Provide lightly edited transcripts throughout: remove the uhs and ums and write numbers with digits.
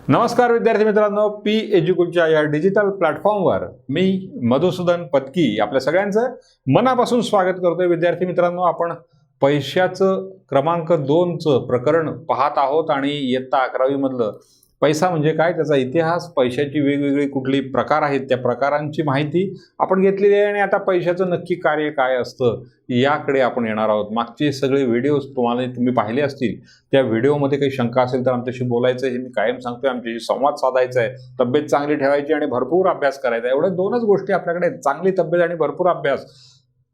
नमस्कार विद्यार्थी मित्रांनो, पी एज्युकेशनच्या या डिजिटल प्लॅटफॉर्मवर मी मधुसूदन पत्की आपल्या सगळ्यांचं मनापासून स्वागत करतोय। विद्यार्थी मित्रांनो, आपण पैशाचं क्रमांक 2चं प्रकरण पाहत आहोत आणि इयत्ता 11वी मधलं पैसा म्हणजे काय, त्याचा इतिहास, पैशाची वेगवेगळी कुठली प्रकार आहेत त्या प्रकारांची माहिती आपण घेतलेली आहे आणि आता पैशाचं नक्की कार्य काय असतं याकडे आपण येणार आहोत। मागचे सगळे व्हिडिओज तुम्ही पाहिले असतील, त्या व्हिडिओमध्ये काही शंका असेल तर आमच्याशी बोलायचं आहे। हे मी कायम सांगतोय, आमच्याशी संवाद साधायचा आहे, तब्येत चांगली ठेवायची आणि भरपूर अभ्यास करायचा आहे। एवढ्या दोनच गोष्टी आपल्याकडे, चांगली तब्येत आणि भरपूर अभ्यास।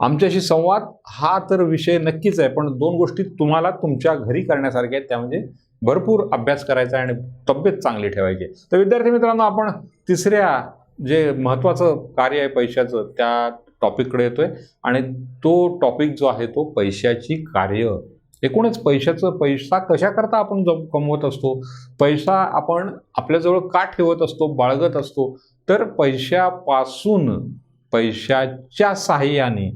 आमच्याशी संवाद हा तर विषय नक्कीच आहे, पण दोन गोष्टी तुम्हाला तुमच्या घरी करण्यासारख्या आहेत, त्या म्हणजे भरपूर अभ्यास करायचा आणि तब्येत चांगली ठेवायची। तर विद्यार्थी मित्रांनो, आपण तिसऱ्या जे महत्त्वाचं कार्य आहे पैशाचं त्या टॉपिककडे येतोय आणि तो टॉपिक जो आहे तो पैशाची कार्य। एकूणच पैसा कशा करता आपण कमवत असतो, पैसा आपण आपल्याजवळ का ठेवत असतो, बाळगत असतो, तर पैशापासून, पैशाच्या साहाय्याने,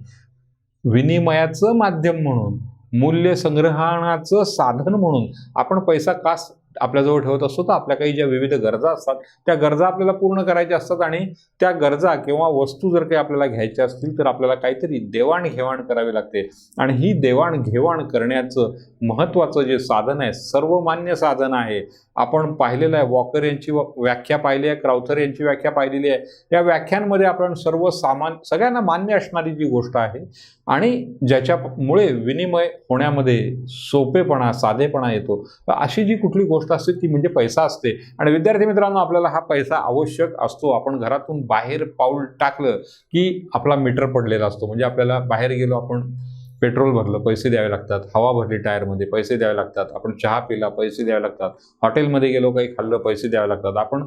विनिमयाचं माध्यम म्हणून, मूल्य संग्रहणाचं साधन म्हणून आपण पैसा का आपल्याजवळ ठेवत असतो, तर आपल्या काही ज्या विविध गरजा असतात त्या गरजा आपल्याला पूर्ण करायच्या असतात आणि त्या गरजा किंवा वस्तू जर काही आपल्याला घ्यायच्या असतील तर आपल्याला काहीतरी देवाणघेवाण करावी लागते आणि ही देवाणघेवाण करण्याचं महत्त्वाचं जे साधन आहे, सर्वमान्य साधन आहे, आपण पाहिलेलं आहे। वॉकर यांची व्याख्या पाहिली आहे, क्राउथर यांची व्याख्या पाहिलेली आहे। या व्याख्यांमध्ये आपण सगळ्यांना मान्य असणारी जी गोष्ट आहे आणि ज्याच्यामुळे विनिमय होण्यामध्ये सोपेपणा, साधेपणा येतो, अशी जी कुठली गोष्ट असते ती म्हणजे पैसा असते। आणि विद्यार्थी मित्रांनो, आपल्याला हा पैसा आवश्यक असतो। आपण घरातून बाहेर पाऊल टाकलं की आपला मीटर पडलेला असतो, म्हणजे आपल्याला बाहेर गेलो, आपण पेट्रोल भरलं, पैसे द्यावे लागतात, हवा भरली टायरमध्ये, पैसे द्यावे लागतात, आपण चहा पिला, पैसे द्यावे लागतात, हॉटेलमध्ये गेलो, काही खाल्लं, पैसे द्यावे लागतात, आपण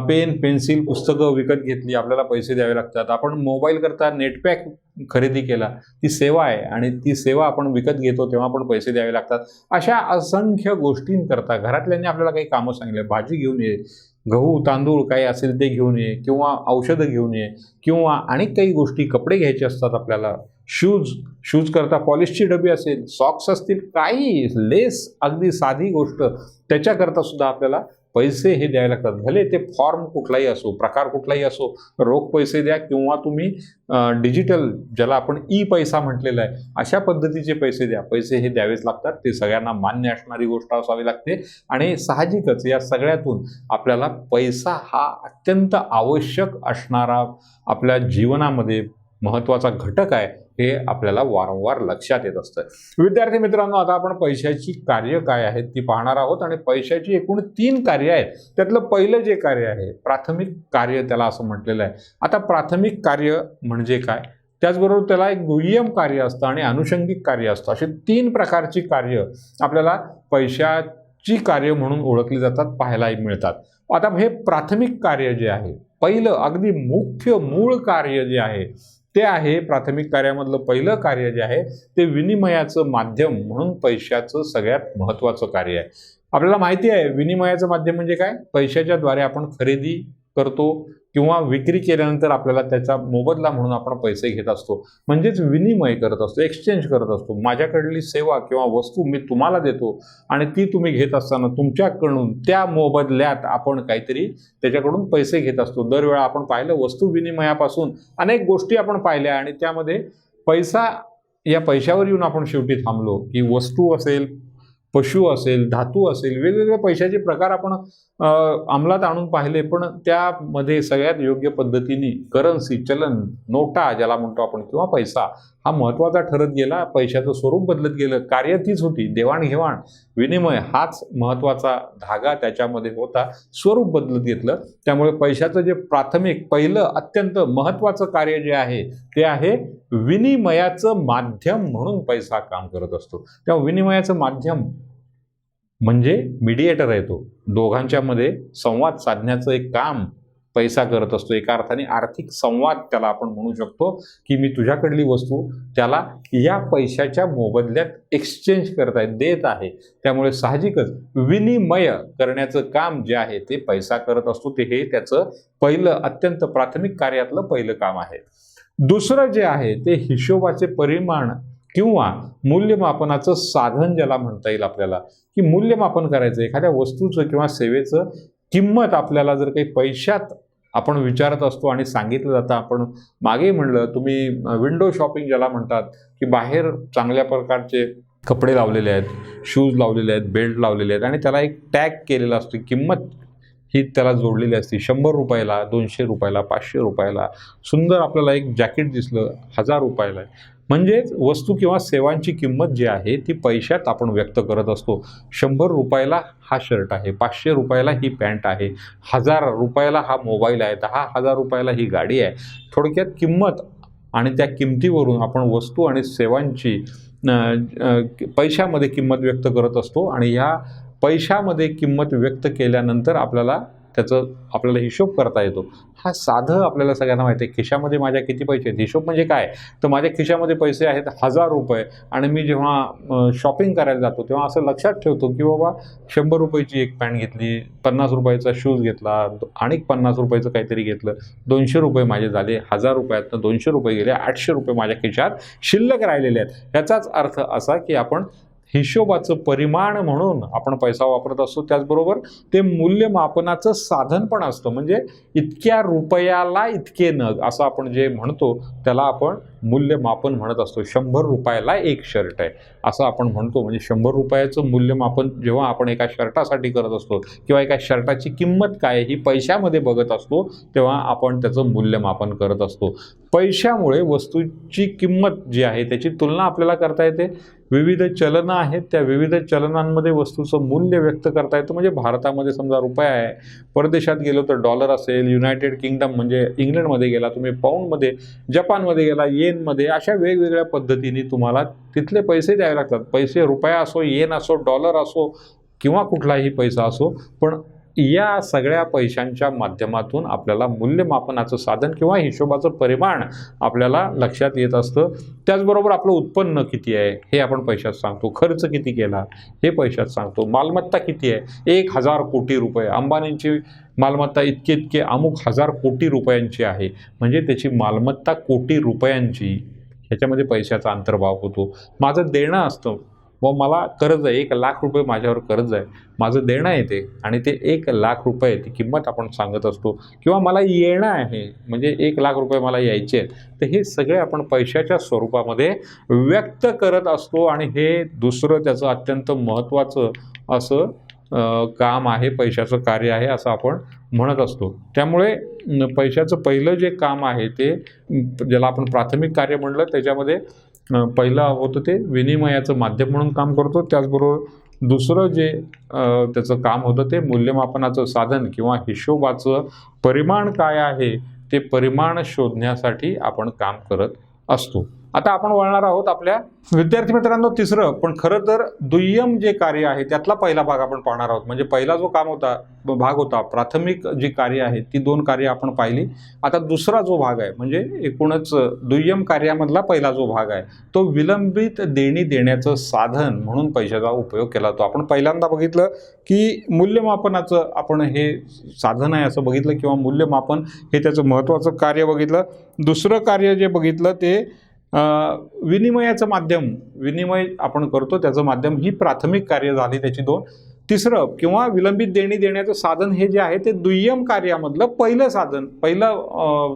पेन, पेन्सिल, पुस्तकं विकत घेतली, आपल्याला पैसे द्यावे लागतात, आपण मोबाईल करता नेटपॅक खरेदी केला, ती सेवा आहे आणि ती सेवा आपण विकत घेतो तेव्हा पण पैसे द्यावे लागतात। अशा असंख्य गोष्टींकरता घरातल्यांनी आपल्याला काही कामं सांगितले, भाजी घेऊन ये, गहू तांदूळ काही असेल ते घेऊन ये, किंवा औषधं घेऊन ये, किंवा अनेक काही गोष्टी, कपडे घ्यायचे असतात आपल्याला, शूज करता पॉलिशची डबी असेल, सॉक्स असतील, काही लेस, अगदी साधी गोष्ट, त्याच्याकरता सुद्धा आपल्याला पैसे हे द्यावे लागतात। भले ते फॉर्म कुठलाही असो, प्रकार कुठलाही असो, रोख पैसे द्या किंवा तुम्ही डिजिटल, ज्याला आपण ई पैसा म्हटलेला आहे, अशा पद्धतीचे पैसे द्या, पैसे हे द्यावेच लागतात। ते सगळ्यांना मान्य असणारी गोष्ट असावी लागते आणि साहजिकच या सगळ्यातून आपल्याला पैसा हा अत्यंत आवश्यक असणारा, आपल्या जीवनामध्ये महत्त्वाचा घटक आहे, हे आपल्याला वारंवार लक्षात येत असतं। विद्यार्थी मित्रांनो, आता आपण पैशाची कार्य काय आहेत ती पाहणार आहोत आणि पैशाची एकूण 3 कार्य आहेत। त्यातलं पहिलं जे कार्य आहे, प्राथमिक कार्य त्याला असं म्हटलेलं आहे। आता प्राथमिक कार्य म्हणजे काय, त्याचबरोबर त्याला एक दुय्यम कार्य असतं आणि अनुषंगिक कार्य असतं। अशी 3 प्रकारची कार्य आपल्याला पैशाची कार्य म्हणून ओळखली जातात, पाहायला मिळतात। आता हे प्राथमिक कार्य जे आहे, पहिलं अगदी मुख्य मूळ कार्य जे आहे ते आहे, प्राथमिक कार्यामधलं पहिलं कार्य जे आहे ते विनिमयाचं माध्यम म्हणून पैशाचं सगळ्यात महत्त्वाचं कार्य आहे। आपल्याला माहिती आहे विनिमयाचं माध्यम म्हणजे काय, पैशाच्या द्वारे आपण खरेदी करतो किंवा विक्री केल्यानंतर आपल्याला त्याचा मोबदला म्हणून आपण पैसे घेत असतो, म्हणजेच विनिमय करत असतो, एक्सचेंज करत असतो। माझ्याकडली सेवा किंवा वस्तू मी तुम्हाला देतो आणि ती तुम्ही घेत असताना तुमच्याकडून त्या मोबदल्यात आपण काहीतरी त्याच्याकडून पैसे घेत असतो। दरवेळा आपण पाहिलं, वस्तू विनिमयापासून अनेक गोष्टी आपण पाहिल्या आणि त्यामध्ये पैसा, या पैशावर येऊन आपण शेवटी थांबलो की वस्तू असेल, पशु असेल, धातू असेल, वेगवेगळे पैशाचे प्रकार आपण अंमलात आणून पाहिले, पण त्यामध्ये सगळ्यात योग्य पद्धतीने करन्सी, चलन, नोटा ज्याला म्हणतो आपण, किंवा पैसा हा महत्त्वाचा ठरत गेला। पैशाचं स्वरूप बदलत गेलं, कार्य तीच होती, देवाणघेवाण, विनिमय हाच महत्त्वाचा धागा त्याच्यामध्ये होता, स्वरूप बदलत घेतलं। त्यामुळे पैशाचं जे प्राथमिक, पहिलं अत्यंत महत्त्वाचं कार्य जे आहे ते आहे विनिमयाचं माध्यम म्हणून पैसा काम करत असतो। तेव्हा विनिमयाचं माध्यम म्हणजे मीडिएटर आहे, तो दोघांच्या मध्ये संवाद साधण्याचं एक काम पैसा करत असतो। एका अर्थाने आर्थिक संवाद त्याला आपण म्हणू शकतो की मी तुझ्याकडली वस्तू त्याला या पैशाच्या मोबदल्यात एक्सचेंज करतायत, देत आहे। त्यामुळे साहजिकच विनिमय करण्याचं काम जे आहे ते पैसा करत असतो। ते हे त्याचं पहिलं, अत्यंत प्राथमिक कार्यातलं पहिलं काम आहे। दुसरं जे आहे ते हिशोबाचे परिमाण किंवा मूल्यमापनाचं साधन ज्याला म्हणता येईल आपल्याला, की मूल्यमापन करायचं एखाद्या वस्तूचं किंवा सेवेचं किंमत आपल्याला जर काही पैशात आपण विचारत असतो आणि सांगितलं जातं, आपण मागे म्हणलं तुम्ही विंडो शॉपिंग ज्याला म्हणतात, की बाहेर चांगल्या प्रकारचे कपडे लावलेले आहेत, शूज लावलेले आहेत, बेल्ट लावलेले आहेत आणि त्याला एक टॅग केलेला असतो, किंमत ही त्याला जोडलेली असते. 100 रुपयाला, 200 रुपयाला, 500 रुपयाला. सुंदर आपल्याला एक जॅकेट दिसलं 1000 रुपयाला आहे. म्हणजेच वस्तू किंवा सेवांची किंमत जी आहे ती पैशात आपण व्यक्त करत असतो. 100 रुपयाला हा शर्ट आहे, 500 रुपयाला ही पॅन्ट आहे, 1000 रुपयाला हा मोबाईल आहे, 10,000 रुपयाला ही गाडी आहे. थोडक्यात किंमत आणि त्या किमतीवरून आपण वस्तू आणि सेवांची पैशामध्ये किंमत व्यक्त करत असतो आणि ह्या पैशामध्ये किंमत व्यक्त केल्यानंतर आपल्याला हिशोब करता येतो. हा साधं आपल्याला सगळ्यांना माहिती आहे. खिशामध्ये माझ्या किती पैसे आहेत, हिशोब म्हणजे काय, तर माझ्या खिशामध्ये पैसे आहेत 1000 रुपये आणि मी जेव्हा शॉपिंग करायला जातो तेव्हा असं लक्षात ठेवतो की बाबा 100 रुपयाची एक पॅन्ट घेतली, 50 रुपयाचा शूज घेतला आणि 50 रुपयाचं काहीतरी घेतलं, 200 रुपये माझे झाले, 1000 रुपयातनं 200 रुपये गेले, 800 रुपये माझ्या खिशात शिल्लक राहिलेले आहेत. याचाच अर्थ असा की आपण हिशोबाचं परिमाण म्हणून आपण पैसा वापरत असतो. त्याचबरोबर ते मूल्यमापनाचं साधन पण असतं. म्हणजे इतक्या रुपयाला इतके नग असं आपण जे म्हणतो त्याला आपण मूल्यमापन म्हणत असतो. 100 रुपयाला एक शर्ट आहे असं आपण म्हणतो. म्हणजे 100 रुपयाचं मूल्यमापन जेव्हा आपण एका शर्टासाठी करत असतो किंवा एका शर्टाची किंमत काय ही पैशामध्ये बघत असतो तेव्हा आपण त्याचं मूल्यमापन करत असतो. पैशामुळे वस्तूची किंमत जी आहे त्याची तुलना आपल्याला करता येते. विविध चलनं आहेत, त्या विविध चलनांमध्ये वस्तूचं मूल्य व्यक्त करता येतं. म्हणजे भारतामध्ये समजा रुपया आहे, परदेशात गेलो तर डॉलर असेल, युनायटेड किंगडम म्हणजे इंग्लंडमध्ये गेला तुम्ही पाऊंडमध्ये, जपानमध्ये गेला येनमध्ये, अशा वेगवेगळ्या पद्धतीने तुम्हाला तिथले पैसे द्यावे लागतात. पैसे रुपया असो, येन असो, डॉलर असो किंवा कुठलाही पैसा असो, पण या सगळ्या पैशांच्या माध्यमातून आपल्याला मूल्यमापनाचं साधन किंवा हिशोबाचं परिमाण आपल्याला लक्षात येत असतं. त्याचबरोबर आपलं उत्पन्न किती आहे हे आपण पैशात सांगतो, खर्च किती केला हे पैशात सांगतो, मालमत्ता किती आहे 1000 कोटी रुपये, अंबानींची मालमत्ता इतके अमुक 1000 कोटी रुपयांची आहे. म्हणजे त्याची मालमत्ता कोटी रुपयांची, ह्याच्यामध्ये पैशाचा अंतर्भाव होतो. माझं देणं असतं, व मला कर्ज आहे 1,00,000 रुपये माझ्यावर कर्ज आहे, माझं देणं आहे ते आणि ते 1,00,000 रुपये ती किंमत आपण सांगत असतो. किंवा मला येणं आहे म्हणजे 1,00,000 रुपये मला यायचे आहेत. तर हे सगळे आपण पैशाच्या स्वरूपामध्ये व्यक्त करत असतो आणि हे दुसरं त्याचं अत्यंत महत्त्वाचं असं काम आहे, पैशाचं कार्य आहे असं आपण म्हणत असतो. त्यामुळे पैशाचं पहिलं जे काम आहे ते ज्याला आपण प्राथमिक कार्य म्हणलं त्याच्यामध्ये पहिलं होतं ते विनिमयाचं माध्यम म्हणून काम करतो. त्याचबरोबर दुसरं जे त्याचं काम होतं ते मूल्यमापनाचं साधन किंवा हिशोबाचं परिमाण काय आहे ते परिमाण शोधण्यासाठी आपण काम करत असतो. आता आपण वळणार आहोत आपल्या विद्यार्थी मित्रांनो तिसरं पण खरं तर दुय्यम जे कार्य आहे त्यातला पहिला भाग आपण पाहणार आहोत. म्हणजे पहिला जो भाग होता प्राथमिक जी कार्य आहेत ती 2 कार्य आपण पाहिली. आता दुसरा जो भाग आहे म्हणजे एकूणच दुय्यम कार्यामधला पहिला जो भाग आहे तो विलंबित देणी देण्याचं साधन म्हणून पैशाचा उपयोग केला जातो. आपण पहिल्यांदा बघितलं की मूल्यमापनाचं आपण हे साधन आहे असं बघितलं किंवा मूल्यमापन हे त्याचं महत्त्वाचं कार्य बघितलं. दुसरं कार्य जे बघितलं ते विनिमयाचं माध्यम, विनिमय आपण करतो त्याचं माध्यम ही प्राथमिक कार्य झाली त्याची 2. तिसरं किंवा विलंबित देणी देण्याचं साधन हे जे आहे ते दुय्यम कार्यामधलं पहिलं साधन, पहिला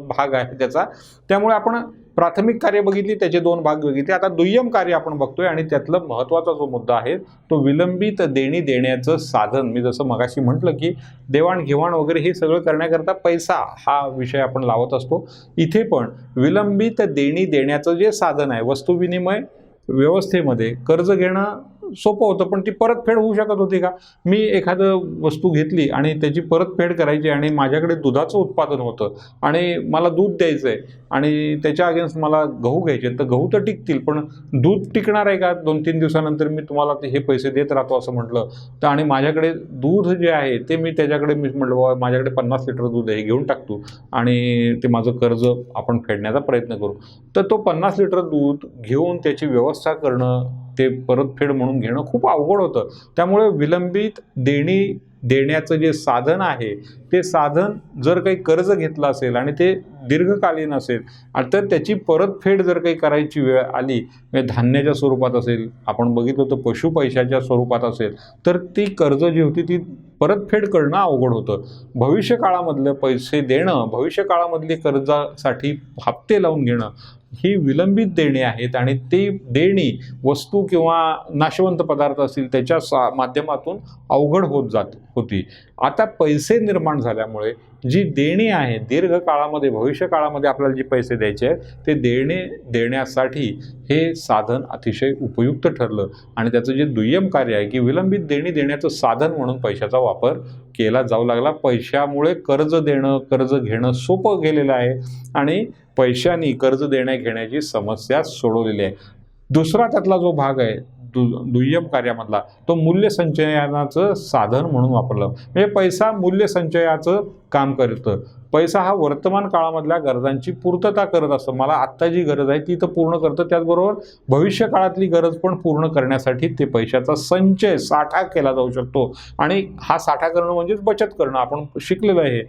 भाग आहे त्याचा. त्यामुळे आपण प्राथमिक कार्य बघितली त्याचे 2 भाग बघितले. आता दुय्यम कार्य आपण बघतोय आणि त्यातला महत्त्वाचा जो मुद्दा आहे तो विलंबित देणी देण्याचं साधन. मी जसं मगाशी म्हटलं की देवाणघेवाण वगैरे हे सगळं करण्याकरता पैसा हा विषय आपण लावत असतो. इथे पण विलंबित देणी देण्याचं जे साधन आहे वस्तू विनिमय व्यवस्थेमध्ये कर्ज घेणं सोपं होतं पण ती परतफेड होऊ शकत होती का? मी एखादं वस्तू घेतली आणि त्याची परतफेड करायची आणि माझ्याकडे दुधाचं उत्पादन होतं आणि मला दूध द्यायचं आहे आणि त्याच्या अगेन्स्ट मला गहू घ्यायचे तर गहू तर टिकतील पण दूध टिकणार आहे का? 2-3 दिवसानंतर मी तुम्हाला हे पैसे देत राहतो असं म्हटलं तर आणि माझ्याकडे दूध जे आहे ते मी म्हटलं बाबा माझ्याकडे 50 लिटर दूध आहे घेऊन टाकतो आणि ते माझं कर्ज आपण फेडण्याचा प्रयत्न करू. तर तो 50 लिटर दूध घेऊन त्याची व्यवस्था करणं ते परतफेड म्हणून घेणं खूप अवघड होतं. त्यामुळे विलंबित देणी देण्याचं जे साधन आहे ते साधन जर काही कर्ज घेतलं असेल आणि ते दीर्घकालीन असेल तर त्याची परतफेड जर काही करायची वेळ आली, धान्याच्या स्वरूपात असेल, आपण बघितलं तर पशु पैशाच्या स्वरूपात असेल, तर ती कर्ज जी होती ती परतफेड करणं अवघड होतं. भविष्यकाळामधले पैसे देणं, भविष्यकाळामधली कर्जासाठी हप्ते लावून घेणं ही विलंबित देणी आहेत आणि ती देणी वस्तू किंवा नाशवंत पदार्थ असतील त्याच्या माध्यमातून अवघड होत होती. आता पैसे निर्माण झाल्यामुळे जी देणी आहे दीर्घकाळामध्ये, भविष्यकाळामध्ये आपल्याला जे पैसे द्यायचे आहेत ते देण्यासाठी हे साधन अतिशय उपयुक्त ठरलं आणि त्याचं जे दुय्यम कार्य आहे की विलंबित देणी देण्याचं साधन म्हणून पैशाचा वापर केला जाऊ लागला. पैशामुळे कर्ज देणं, कर्ज घेणं सोपं गेलेलं आहे आणि पैशाने कर्ज देण्या-घेण्याची समस्या सोडवलेली आहे. दुसरा त्यातला जो भाग आहे दुय्यम कार्यामधला तो मूल्य संचयनाचं साधन म्हणून वापरलं. म्हणजे पैसा मूल्य संचयाचं काम करतं. पैसा हा वर्तमान काळामधल्या गरजांची पूर्तता करत असतो. मला आत्ता जी गरज आहे ती तर पूर्ण करतं, त्याचबरोबर भविष्य काळातली गरज पण पूर्ण करण्यासाठी ते पैशाचा संचय, साठा केला जाऊ शकतो आणि हा साठा करणं म्हणजेच बचत करणं. आपण शिकलेलं आहे.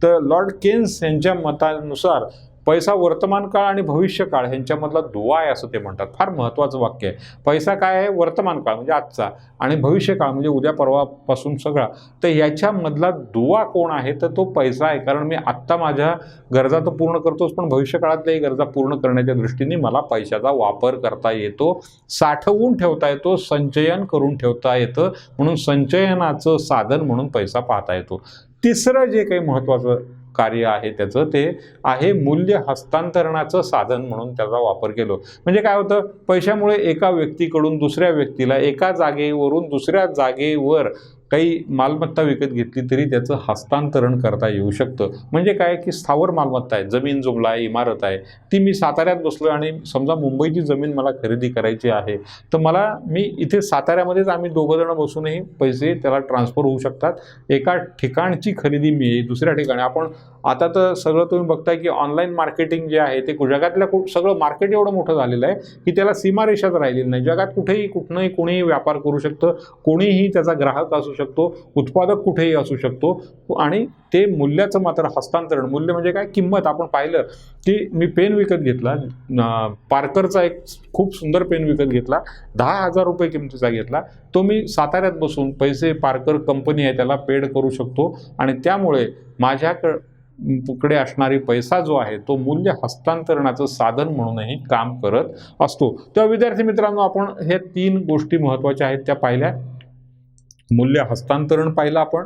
तर लॉर्ड केन्स यांच्या मतानुसार पैसा वर्तमान काळ आणि भविष्य काळ ह्यांच्यामधला दुवा आहे असं ते म्हणतात. फार महत्त्वाचं वाक्य आहे. पैसा काय आहे? वर्तमान काळ म्हणजे आजचा आणि भविष्य काळ म्हणजे उद्या परवापासून सगळा. तर याच्यामधला दुवा कोण आहे? तर तो पैसा आहे. कारण मी आत्ता माझ्या गरजा तर पूर्ण करतोच, पण भविष्य काळातल्याही गरजा पूर्ण करण्याच्या दृष्टीने मला पैशाचा वापर करता येतो, साठवून ठेवता येतो, संचयन करून ठेवता येतं. म्हणून संचयनाचं साधन म्हणून पैसा पाहता येतो. तिसरं जे काही महत्त्वाचं कार्य आहे त्याचं ते आहे मूल्य हस्तांतरणाचं साधन म्हणून त्याचा वापर केलो. म्हणजे काय होतं? पैशामुळे एका व्यक्तीकडून दुसऱ्या व्यक्तीला एका जागेवरून दुसऱ्या जागेवर काही मालमत्ता विकत घेतली तरी त्याचं हस्तांतरण करता येऊ शकतं. म्हणजे काय की स्थावर मालमत्ता आहे, जमीन जुमला आहे, इमारत आहे, ती मी साताऱ्यात बसलो आणि समजा मुंबईची जमीन मला खरेदी करायची आहे, तर मी इथे साताऱ्यामध्येच आम्ही दोघं जण बसूनही पैसे त्याला ट्रान्सफर होऊ शकतात. एका ठिकाणची खरेदी मी दुसऱ्या ठिकाणी, आपण आता तर सगळं तुम्ही बघताय की ऑनलाईन मार्केटिंग जे आहे ते जगातल्या सगळं मार्केट एवढं मोठं झालेलं आहे की त्याला सीमारेषाच राहिलेली नाही. जगात कुठेही कुठनंही कोणीही व्यापार करू शकतं, कोणीही त्याचा ग्राहक असू शकतो, उत्पादक कुठेही असू शकतो आणि ते मूल्याचं मात्र हस्तांतरण. मूल्य म्हणजे काय? किंमत. आपण पाहिलं की मी पेन विकत घेतला, पार्करचा एक खूप सुंदर पेन विकत घेतला, 10,000 रुपये किमतीचा घेतला. तो मी साताऱ्यात बसून पैसे, पार्कर कंपनी आहे त्याला पेड करू शकतो आणि त्यामुळे माझ्याकडे असणारी पैसा जो आहे तो मूल्य हस्तांतरणाचं साधन म्हणूनही काम करत असतो. तेव्हा विद्यार्थी मित्रांनो, आपण हे 3 गोष्टी महत्त्वाच्या आहेत त्या पाहिल्या. मूल्य हस्तांतरण पाहिलं आपण,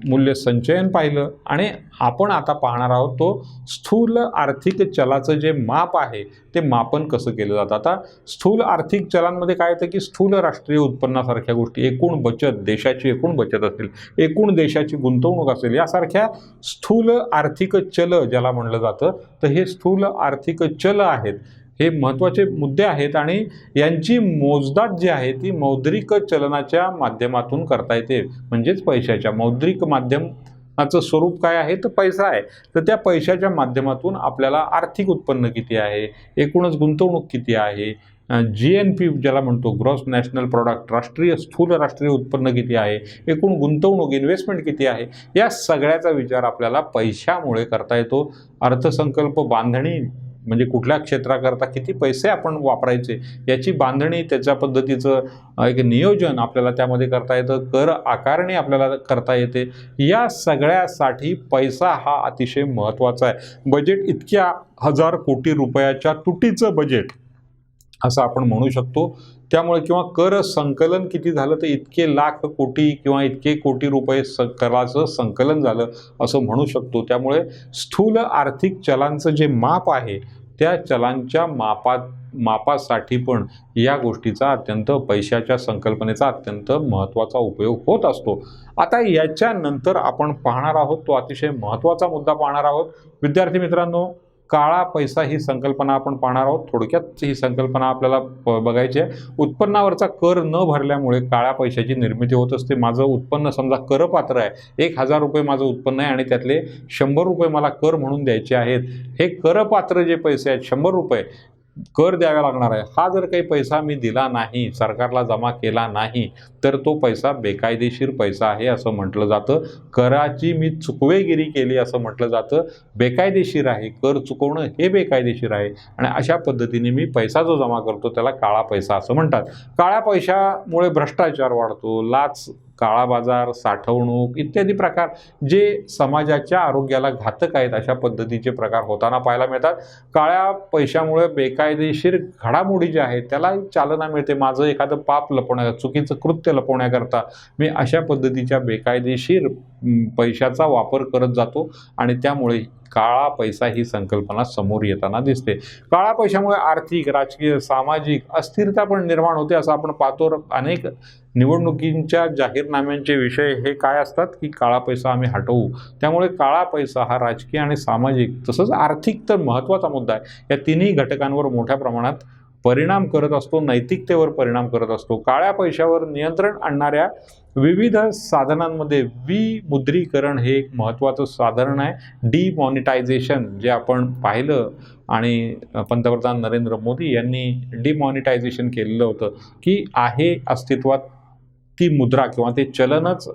मूल्य संचयन पाहिलं आणि आपण आता पाहणार आहोत तो स्थूल आर्थिक चलाचं जे माप आहे ते मापन कसं केलं जातं. आता स्थूल आर्थिक चलांमध्ये काय येतं की स्थूल राष्ट्रीय उत्पन्नासारख्या गोष्टी, एकूण बचत, देशाची एकूण बचत असेल, एकूण देशाची गुंतवणूक असेल, यासारख्या स्थूल आर्थिक चल ज्याला म्हणलं जातं, तर हे स्थूल आर्थिक चल आहेत. हे महत्त्वाचे मुद्दे आहेत आणि यांची मोजदाद जी आहे ती मौद्रिक चलनाच्या माध्यमातून करता येते. म्हणजेच पैशाच्या मौद्रिक माध्यमाचं स्वरूप काय आहे? तर पैसा आहे. तर त्या पैशाच्या माध्यमातून आपल्याला आर्थिक उत्पन्न किती आहे, एकूणच गुंतवणूक किती आहे, GNP ज्याला म्हणतो ग्रॉस नॅशनल प्रॉडक्ट, स्थूल राष्ट्रीय उत्पन्न किती आहे, एकूण गुंतवणूक इन्व्हेस्टमेंट किती आहे, या सगळ्याचा विचार आपल्याला पैशामुळे करता येतो. अर्थसंकल्प बांधणी म्हणजे कुठल्या क्षेत्राकरता किती पैसे आपण वापरायचे याची बांधणी, त्याच्या पद्धतीचं एक नियोजन आपल्याला त्यामध्ये करता येतं. कर आकारणी आपल्याला करता येते. या सगळ्यासाठी पैसा हा अतिशय महत्त्वाचा आहे. बजेट इतक्या 1000 कोटी रुपयाच्या तुटीचं बजेट असं आपण म्हणू शकतो. त्यामुळे किंवा कर संकलन किती झालं तर इतके लाख कोटी किंवा इतके कोटी रुपये कराचं संकलन झालं असं म्हणू शकतो. त्यामुळे स्थूल आर्थिक चलांचं जे माप आहे त्या चलांच्या मापासाठी पण या गोष्टीचा अत्यंत, पैशाच्या संकल्पनेचा अत्यंत महत्त्वाचा उपयोग होत असतो. आता याच्यानंतर आपण पाहणार आहोत तो अतिशय महत्त्वाचा मुद्दा पाहणार आहोत. विद्यार्थी मित्रांनो, काळा पैसा ही संकल्पना आपण पाहणार आहोत. थोडक्यात ही संकल्पना आपल्याला बघायची आहे. उत्पन्नावरचा कर न भरल्यामुळे काळ्या पैशाची निर्मिती होत असते. माझं उत्पन्न समजा करपात्र आहे, 1000 रुपये माझं उत्पन्न आहे आणि त्यातले 100 रुपये मला कर म्हणून द्यायचे आहेत. हे करपात्र जे पैसे आहेत 100 रुपये, कर द्यावा लागणार आहे, हा जर काही पैसा मी दिला नाही, सरकारला जमा केला नाही, तर तो पैसा बेकायदेशीर पैसा आहे असं म्हटलं जातं. कराची मी चुकवेगिरी केली असं म्हटलं जातं. बेकायदेशीर आहे, कर चुकवणं हे बेकायदेशीर आहे आणि अशा पद्धतीने मी पैसा जो जमा करतो त्याला काळा पैसा असं म्हणतात. काळ्या पैशामुळे भ्रष्टाचार वाढतो, लाच, काळा बाजार, साठवणूक इत्यादी प्रकार जे समाजाच्या आरोग्याला घातक आहेत अशा पद्धतीचे प्रकार होताना पाहायला मिळतात. काळ्या पैशामुळे बेकायदेशीर घडामोडी ज्या आहेत त्याला चालना मिळते. माझं एखादं पाप लपवण्या, चुकीचं कृत्य लपवण्याकरता मी अशा पद्धतीच्या बेकायदेशीर पैशाचा वापर करत जातो आणि त्यामुळे काळा पैसा ही संकल्पना समोर येताना दिसते. काळा पैशामुळे आर्थिक, राजकीय, सामाजिक अस्थिरता पण निर्माण होते असं आपण पाहतो. अनेक निवडणुकींच्या जाहीरनाम्यांचे विषय हे काय असतात की काळा पैसा आम्ही हटवू. त्यामुळे काळा पैसा हा राजकीय आणि सामाजिक तसंच आर्थिक तर महत्त्वाचा मुद्दा आहे. या तिन्ही घटकांवर मोठ्या प्रमाणात परिणाम करत असतो, नैतिकतेवर परिणाम करत असतो. काळ्या पैशावर नियंत्रण आणणाऱ्या विविध साधनांमध्ये विमुद्रीकरण हे एक महत्त्वाचं साधन आहे. डिमॉनिटायझेशन जे आपण पाहिलं आणि पंतप्रधान नरेंद्र मोदी यांनी डिमॉनिटायझेशन केलेलं होतं की आहे अस्तित्वात ती मुद्रा किंवा ते चलनच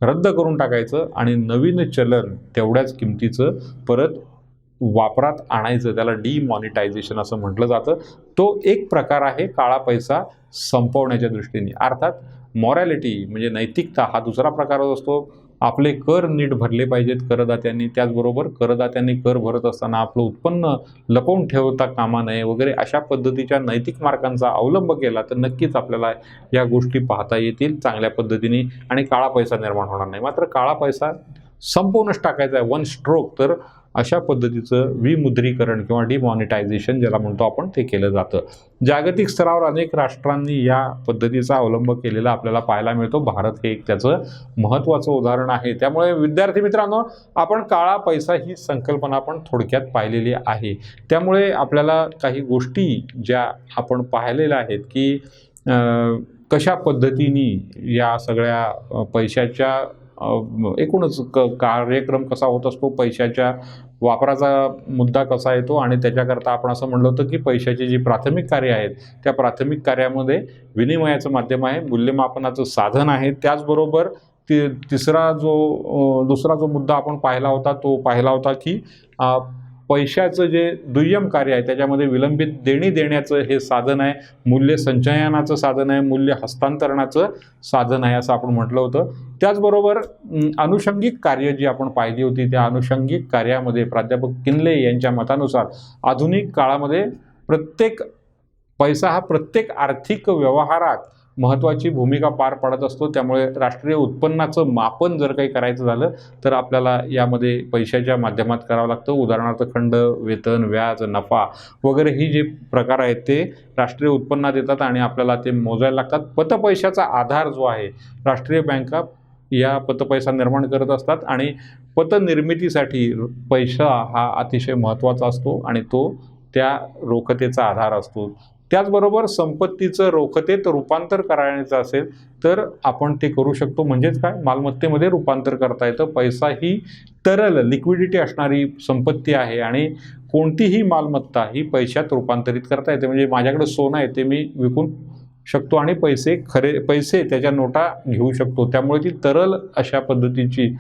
रद्द करून टाकायचं आणि नवीन चलन तेवढ्याच किमतीचं परत वापरात आणायचं, त्याला डिमॉनिटायझेशन असं म्हटलं जातं. तो एक प्रकार आहे काळा पैसा संपवण्याच्या दृष्टीने. अर्थात मॉरॅलिटी म्हणजे नैतिकता हा दुसरा प्रकार असतो. आपले कर नीट भरले पाहिजेत करदात्यांनी, त्याचबरोबर करदात्यांनी कर भरत असताना आपलं उत्पन्न लपवून ठेवता कामा नये वगैरे अशा पद्धतीच्या नैतिक मार्गांचा अवलंब केला तर नक्कीच आपल्याला या गोष्टी पाहता येतील चांगल्या पद्धतीने आणि काळा पैसा निर्माण होणार नाही. मात्र काळा पैसा संपवूनच टाकायचा आहे वन स्ट्रोक, तर अशा पद्धतीचं विमुद्रीकरण किंवा डिमॉनिटायझेशन ज्याला म्हणतो आपण ते केलं जातं. जागतिक स्तरावर अनेक राष्ट्रांनी या पद्धतीचा अवलंब केलेला आपल्याला पाहायला मिळतो. भारत हे एक त्याचं महत्त्वाचं उदाहरण आहे. त्यामुळे विद्यार्थी मित्रांनो, आपण काळा पैसा ही संकल्पना आपण थोडक्यात पाहिलेली आहे. त्यामुळे आपल्याला काही गोष्टी ज्या आपण पाहिलेल्या आहेत की कशा पद्धतीने या सगळ्या पैशाच्या एकूणच कार्यक्रम कसा होत असतो, पैशाच्या वापराचा मुद्दा कसा येतो आणि त्याच्याकरता आपण असं म्हणलं होतं की पैशाची जी प्राथमिक कार्य आहेत त्या प्राथमिक कार्यामध्ये विनिमयाचं माध्यम आहे, मूल्यमापनाचं साधन आहे. त्याचबरोबर दुसरा जो मुद्दा आपण पाहिला होता की पैशाचं जे दुय्यम कार्य आहे त्याच्यामध्ये विलंबित देणी देण्याचं हे साधन आहे, मूल्य संचयनाचं साधन आहे, मूल्य हस्तांतरणाचं साधन आहे असं आपण म्हटलं होतं. त्याचबरोबर अनुषंगिक कार्य जी आपण पाहिली होती त्या अनुषंगिक कार्यामध्ये प्राध्यापक किनले यांच्या मतानुसार आधुनिक काळामध्ये पैसा हा प्रत्येक आर्थिक व्यवहारात महत्त्वाची भूमिका पार पाडत असतो. त्यामुळे राष्ट्रीय उत्पन्नाचं मापन जर काही करायचं झालं तर आपल्याला यामध्ये पैशाच्या माध्यमात करावं लागतं. उदाहरणार्थ खंड, वेतन, व्याज, नफा वगैरे ही जे प्रकार आहेत ते राष्ट्रीय उत्पन्नात येतात आणि आपल्याला ते मोजायला लागतात. पतपैशाचा आधार जो आहे राष्ट्रीय बँका या पतपैसा निर्माण करत असतात आणि पतनिर्मितीसाठी पैसा हा अतिशय महत्त्वाचा असतो आणि तो त्या रोखतेचा आधार असतो. त्याचबरोबर संपत्तीचं रोखतेत रूपांतर करायचं असेल तर आपण ते करू शकतो. म्हणजेच काय, मालमत्तेमध्ये रूपांतर करता येतं. पैसा ही तरल लिक्विडिटी असणारी संपत्ती आहे आणि कोणतीही मालमत्ता ही पैशात रूपांतरित करता येते. म्हणजे माझ्याकडे सोनं आहे ते मी विकून शकतो आणि पैसे त्याच्या नोटा घेऊ शकतो. त्यामुळे ती तरल अशा पद्धतीची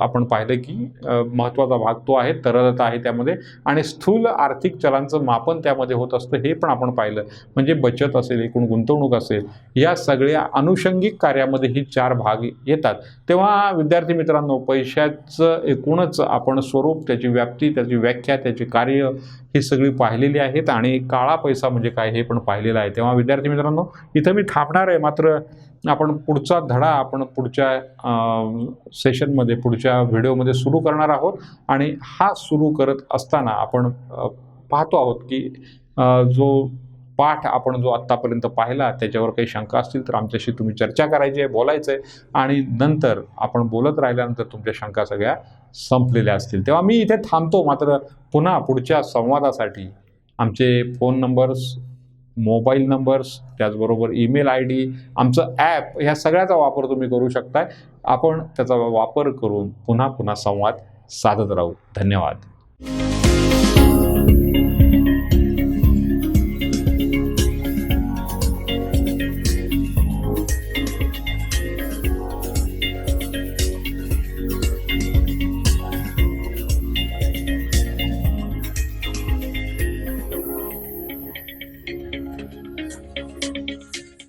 आपण पाहिलं की महत्त्वाचा भाग तो आहे, तरलता आहे त्यामध्ये आणि स्थूल आर्थिक चलांचं मापन त्यामध्ये होत असतं हे पण आपण पाहिलं. म्हणजे बचत असेल, एकूण गुंतवणूक असेल, या सगळ्या अनुषंगिक कार्यामध्ये ही 4 भाग येतात. तेव्हा विद्यार्थी मित्रांनो, पैशाचं एकूणच आपण स्वरूप, त्याची व्याप्ती, त्याची व्याख्या, त्याचे कार्य ही सगळी पाहिलेली आहेत आणि काळा पैसा म्हणजे काय हे पण पाहिलेलं आहे. तेव्हा विद्यार्थी मित्रांनो, इथं मी थांबणार आहे. मात्र आपण पुढचा धडा आपण पुढच्या सेशनमध्ये, पुढच्या व्हिडिओमध्ये सुरू करणार आहोत आणि हा सुरू करत असताना आपण पाहतो आहोत की जो पाठ आपण जो आत्तापर्यंत पाहिला त्याच्यावर काही शंका असतील तर आमच्याशी तुम्ही चर्चा करायची आहे, बोलायचं आहे आणि नंतर आपण बोलत राहिल्यानंतर तुमच्या शंका सगळ्या संपलेल्या असतील. तेव्हा मी इथे थांबतो. मात्र पुन्हा पुढच्या संवादासाठी आमचे फोन नंबर्स, मोबाईल नंबर्स, त्याचबरोबर ईमेल ID, आमचं ॲप, ह्या सगळ्याचा वापर तुम्ही करू शकताय. आपण त्याचा वापर करून पुन्हा संवाद साधत राहू. धन्यवाद.